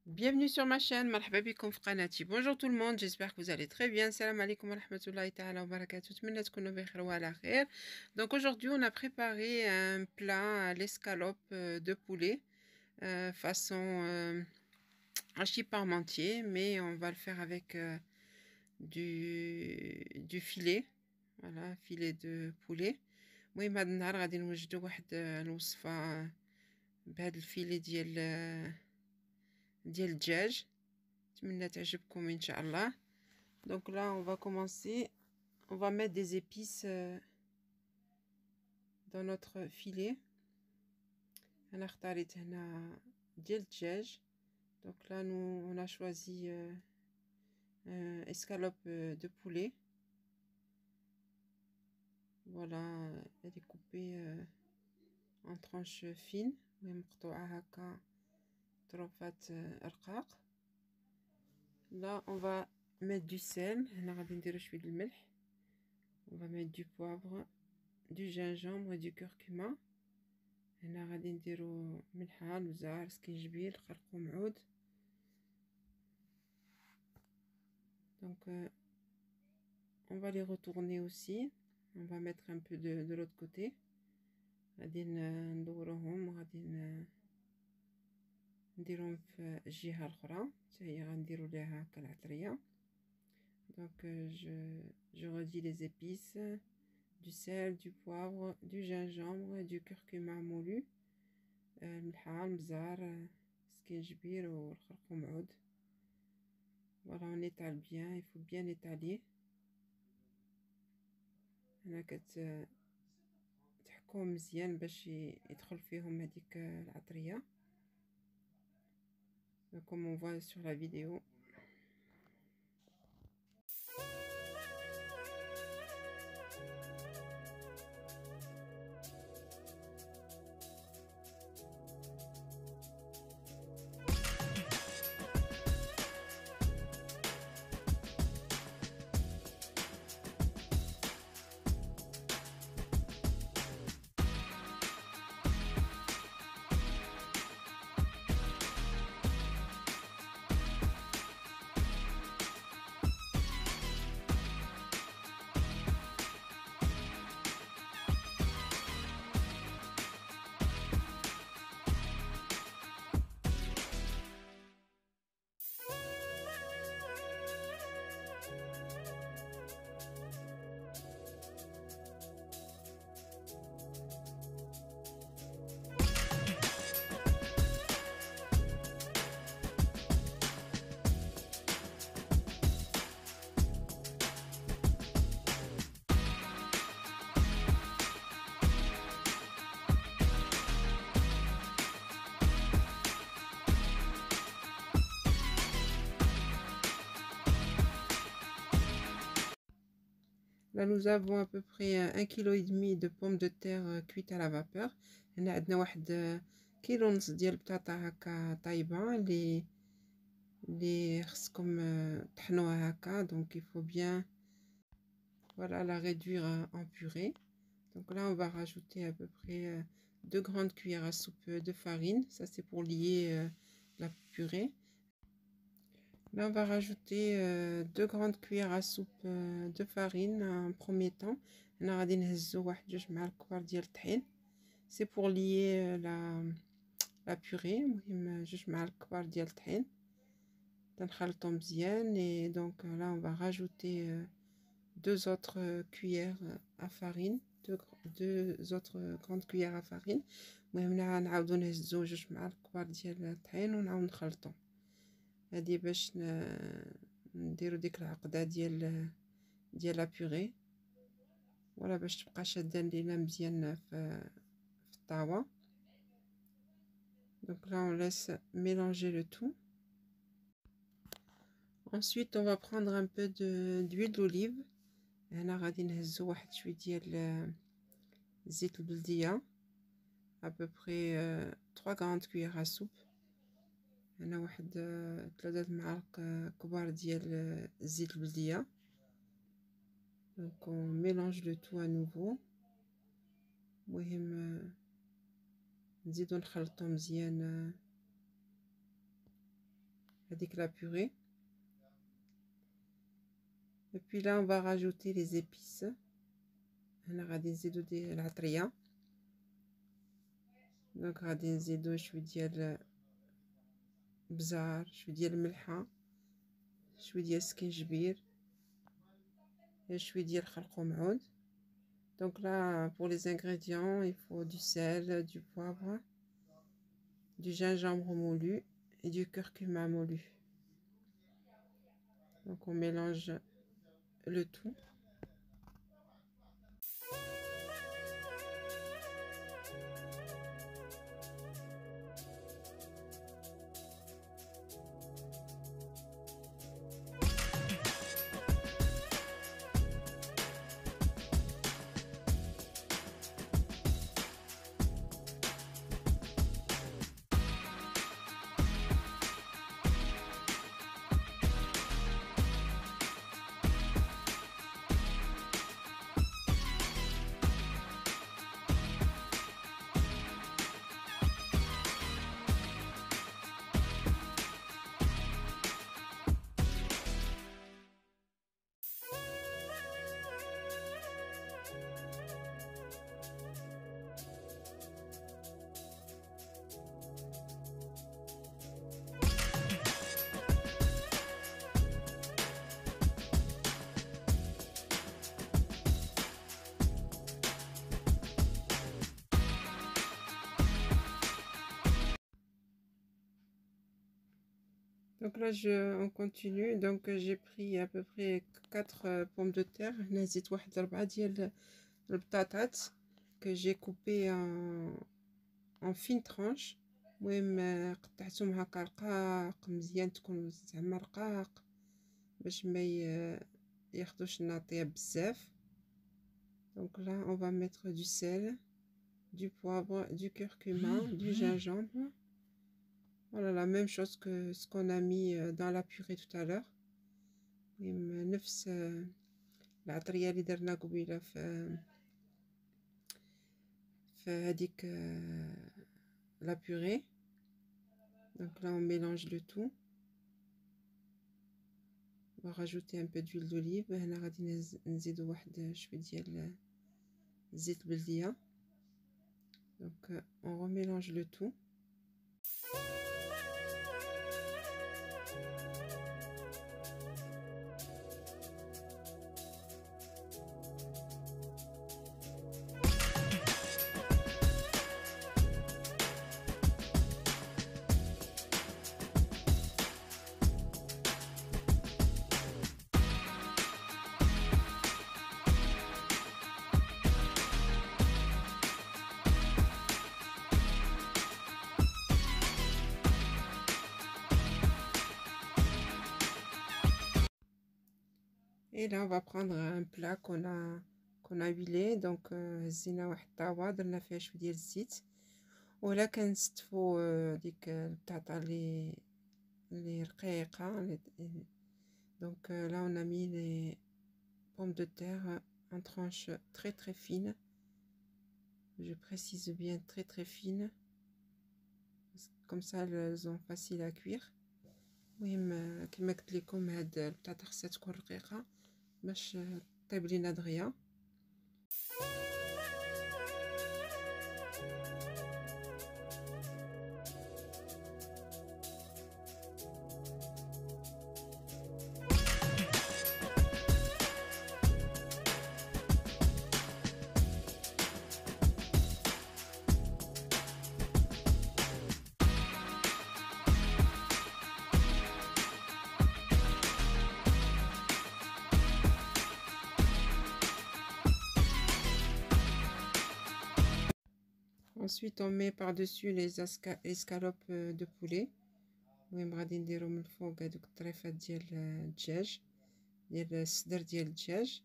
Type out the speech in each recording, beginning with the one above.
Bienvenue sur ma chaîne, مرحبا بكم في قناتي. Bonjour tout le monde, j'espère que vous allez très bien. Salam alaikum wa rahmatullahi ta'ala wa barakatuh. نتمنى تكونوا بخير وعلى خير. Donc aujourd'hui on a préparé un plat à l'escalope de poulet façon hachis parmentier, mais on va le faire avec du filet. Voilà, filet de poulet. المهم هذا النهار غادي نوجدوا واحد الوصفه بهذا الفيلي ديال الدجاج. نتمنى تعجبكم ان شاء الله. Donc là on va commencer, on va mettre des épices dans notre filet. انا اختاريت هنا ديال الدجاج. Donc là nous on a choisi escalope de poulet. Voilà, elle est coupée en tranches fines ومقطوعه هكا طروفات رقاق. Là on va mettre du sel. هنا غادي نديرو شويه د الملح. On va mettre du poivre, du gingembre et du curcuma. هنا غادي نديرو ملحه، البزار، سكينجبير، خرقوم عود. Donc on va les retourner aussi. On va mettre un peu de l'autre côté. غادي ندوروهم وغادي نديرهم في الجهه الاخرى حتى هي غنديرو ليها هكا العطريه. Donc je redis les épices, du sel, du poivre, du gingembre, du curcuma moulu, الملحه، البزار، سكينجبير والخرقوم عود. Voilà, on étale bien, il faut bien étaler. هنا تحكوهم مزيان باش يدخل فيهم هذيك العطريه comme on voit sur la vidéo. Là nous avons à peu près 1,5 kg de pommes de terre cuites à la vapeur. هنا عندنا واحد كيلو ونص ديال البطاطا هكا طايبه اللي خصكم طحنوها هكا. Donc il faut bien, voilà, la réduire en purée. Donc là on va rajouter à peu près 2 grandes cuillères à soupe de farine. Ça c'est pour lier la purée. Là on va rajouter 2 grandes cuillères à soupe de farine en premier temps. هنا غادي نهزو واحد 2 معالق كبار ديال الطحين. C'est pour lier la purée. المهم 2 معالق كبار ديال الطحين تنخلطو مزيان. Et donc là on va rajouter 2 autres cuillères à farine, 2 autres grandes cuillères à farine. المهم هنا نعاودو نهزو 2 معالق كبار ديال الطحين ونعاود نخلطو. هادي باش نديرو ديك العقده ديال لا بوري. ولا باش تبقى شاده لينا مزيان في الطاوه. Donc là on laisse mélanger le tout. Ensuite on va prendre un peu d'huile d'olive. هنا غادي نهزو واحد شويه ديال زيت البلديه à peu près 3 grandes cuillères à soupe. هنا واحد 3 معالق كبار ديال الزيت البلديه. Donc on mélange le tout à nouveau. المهم نزيدو نخلطو مزيان هذيك لا بوري. Et puis là on va rajouter les épices. هنا غادي نزيدو ديال العطريه. دونك غادي نزيدو شويه ديال بزار، شويه ديال الملحه، شويه ديال السكنجبير، شويه ديال خرقوم عود. Donc là, pour les ingrédients, il faut du sel, du poivre, du gingembre moulu et du curcuma moulu. Donc on mélange le tout. Donc là, on continue. Donc j'ai pris à peu près 4 pommes de terre. نزيت واحد 4 ديال البطاطات que j'ai coupé en fine tranche. المهم قطعتهم هكا رقاق مزيان، تكون زعما رقاق باش ما ياخدوش الناطيه بزاف. Donc là on va mettre du sel, du poivre, du curcuma, du gingembre. Voilà, la même chose que ce qu'on a mis dans la purée tout à l'heure. نفس العطريه اللي درنا قبيله في هذيك la purée. Donc là on mélange le tout. On va rajouter un peu d'huile d'olive. هنا غادي نزيدو واحد شويه ديال زيت بلديه. Donc on remélange le tout. Et là on va prendre un plat qu'on a huilé. Donc هزينا واحد الطاوه درنا فيها شويه ديال الزيت، ولا كنستفو ديك البطاطا اللي رقيقه. Donc là on a mis les pommes de terre en tranches très très fines. Je précise bien très fines, comme ça elles sont faciles à cuire. المهم كما قلت لكم هاد البطاطا خصها تكون رقيقه باش طيب لينا دغيا. Ensuite on met par-dessus les escalopes de poulet. المهم غادي نديرو من الفوق هذوك الطريفات ديال الدجاج، ديال الصدر ديال الدجاج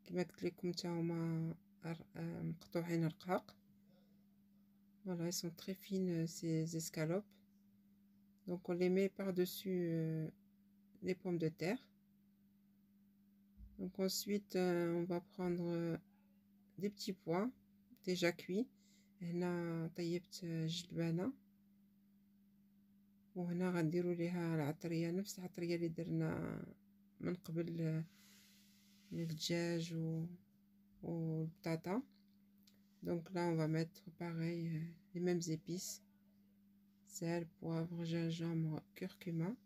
كما قلت لكم حتى هما مقطوعين رقاق. Voilà, ils sont très fines ces escalopes. Donc on les met par-dessus les pommes de terre. Donc ensuite on va prendre des petits pois déjà cuits. هنا طيبت جلبانة، وهنا غنديروا ليها العطرية، نفس العطرية اللي درنا من قبل للدجاج والبطاطا. Donc là on va mettre pareil les mêmes épices: sel, poivre, gingembre, curcuma.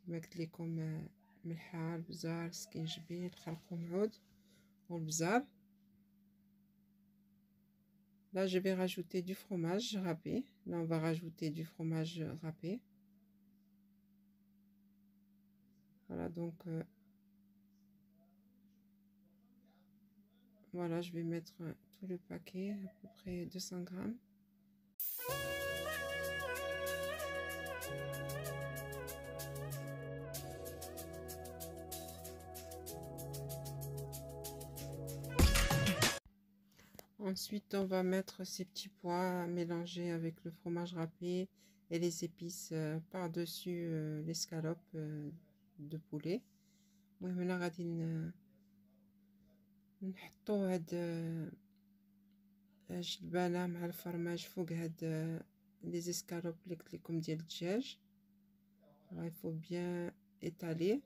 كما قلت لكم ملحة، البزار، السكينجبير، الخرقوم عود والبزار. Là je vais rajouter du fromage râpé. Là on va rajouter du fromage râpé. Voilà, donc voilà, je vais mettre tout le paquet, à peu près 200 grammes. Ensuite, on va mettre ces petits pois mélangés avec le fromage râpé et les épices par-dessus l'escalope de poulet. وهنا غادي نحطو هاد الجلبانة مع الفرماج فوق هاد les escalopes اللي قلت لكم ديال الدجاج. Il faut bien étaler.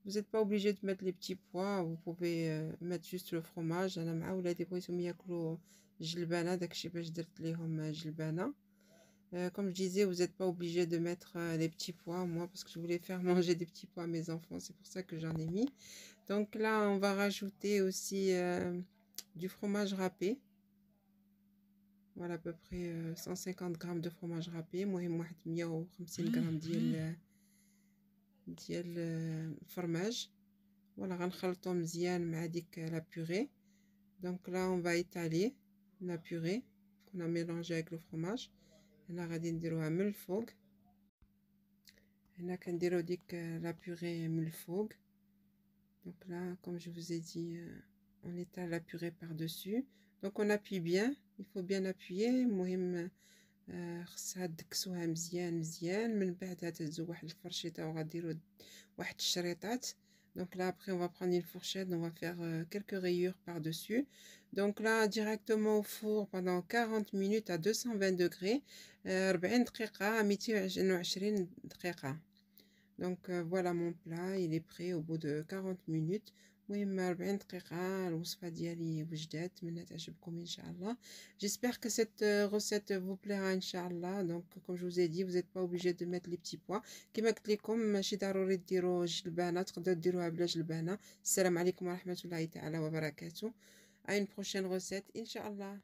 Vous n'êtes pas obligé de mettre les petits pois, vous pouvez mettre juste le fromage. انا مع ولادي بغيتهم ياكلوا الجلبانه، داكشي باش درت ليهم جلبانه. Comme je disais, vous n'êtes pas obligé de mettre les petits pois. Moi, parce que je voulais faire manger des petits pois à mes enfants, c'est pour ça que j'en ai mis. Donc là, on va rajouter aussi du fromage râpé. Voilà, à peu près 150 grammes de fromage râpé. Moi, 150 grammes ديال الفرماج. Voilà, غنخلطو مزيان مع ديك la purée. Donc là, on va étaler la purée qu'on a mélangée avec le fromage. هنا غادي نديروها من الفوق. هنا كنديرو ديك la purée من الفوق. Donc là, comme je vous ai dit, on étale la purée par-dessus. Donc on appuie bien, il faut bien appuyer. المهم خصها تدكسوها مزيان مزيان. من بعد تهزو واحد الفرشيطه وغاديروا واحد الشريطات. Donc là après on va prendre une fourchette, on va faire quelques rayures par-dessus. Donc là directement au four pendant 40 minutes à 220 degrés, 40 دقيقة 220 دقيقة. Donc voilà, mon plat il est prêt au bout de 40 minutes. المهم 40 دقيقة الوصفة ديالي وجدات، منها تعجبكم ان شاء الله. J'espère que cette recette vous plaira ان شاء الله. Donc comme je vous ai dit, vous n'êtes pas obligé de mettre les petits pois. كما قلت لكم ماشي ضروري ديروا جلبانة، تقدروا ديروها بلا جلبانة. السلام عليكم ورحمة الله تعالى وبركاته. À une prochaine recette ان شاء الله.